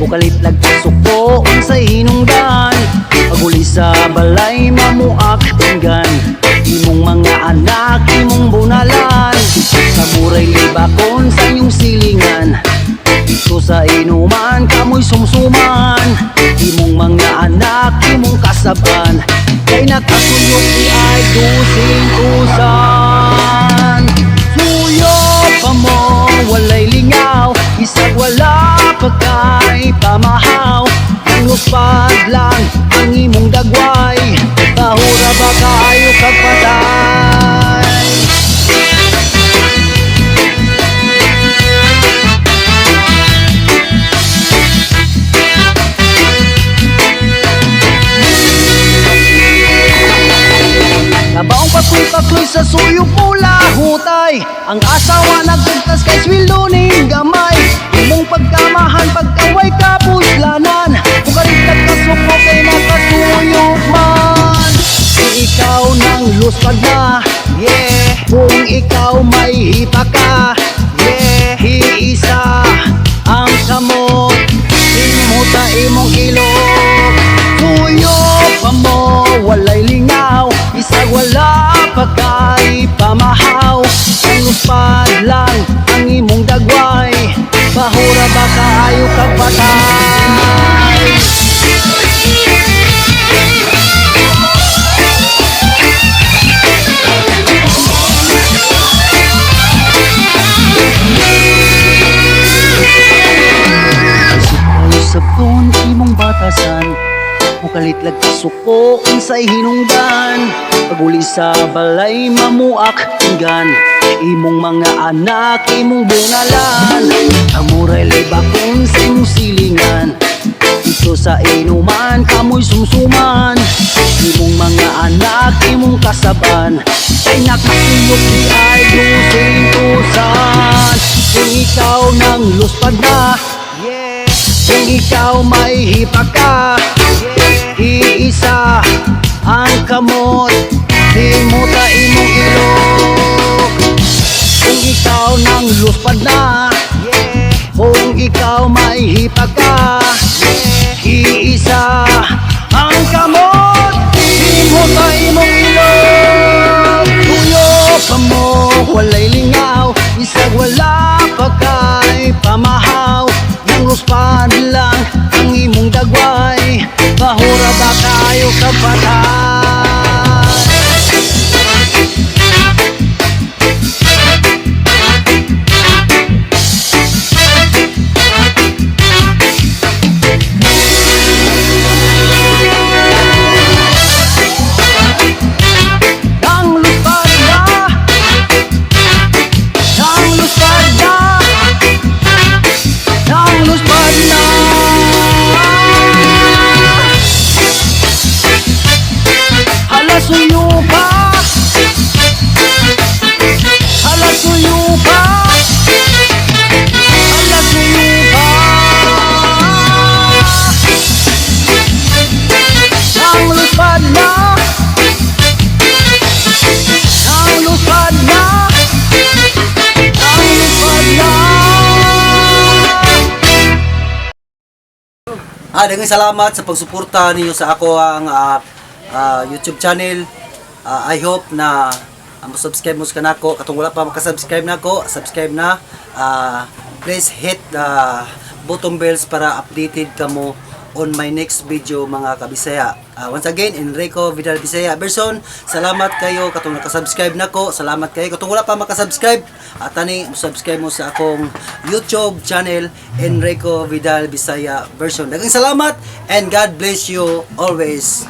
Bukalit lagpasuko unsay hinungdan, paguli sa balay mamuak tinggan. Imong mga anak imong bunalan, sa buray libakon sa inyong silingan. Dito sa inuman kamoy sumsuman, imong mga anak imong kasaban. Kay nakasuyok ni ay dusing usan. Suyo pa mo walay lingaw, isag wala pagkay pamahaw. Ang luspad lang ang imong dagway, bahura ba kaayo kagpatay. Nabaong pakloy-pakloy sa suyok mula hutay, ang asawa nagtugtas kay swildo ning gamay. Imong pagkamahan pagkaway kapuslanan, bukalit nagkasuko kay nakasuyok man. Kung ikaw nang luspad na, yeah. Kung ikaw may hipa ka, yeah. Hiisa ang kamot, imuta imong ilog. Suyo pa mo walay lingaw, isag wala pagkay pamahaw. Ang luspad lang ang imong dagway, bahura ba kaayo kagpatay. Isip sa kon imong batasan, bukalit lagpasuko unsay hinungdan, paguli sa balay mamuak tinggan. Imong mga anak imong bunalan, amuray libakon sa imong silingan. Dito sa inuman kamoy sumsuman, imong mga anak imong kasaban. Kay nakasuyok ni ay dusing usan. Kung ikaw nang luspad na, yeah. Kung ikaw may hipa ka, yeah. Iisa ang kamot, himuta imong ilog. Kung ikaw nang luspad na, yeah. Kung ikaw may hipa ka, yeah. Iisa ang kamot, himuta imong ilog. Tuyo pa mo walay lingaw, isag wala pagkay pamahaw. Nang luspad lang ang imong dagway, bahura ba kaayo kagpatay. Daghang salamat sa pagsuporta ninyo sa ako ang YouTube channel. I hope na subscribe mo sa kanako. Katong wala pa makasubscribe nako, subscribe na. Please hit the button bells para updated kamo on my next video mga kabisaya. Once again, Enrico Vidal Bisaya Berson. Salamat kayo katong nakasubscribe nako. Salamat kayo katong wala pa makasubscribe. Tani subscribe mo sa akong YouTube channel Enrico Vidal Bisaya Berson. Daghang salamat and God bless you always.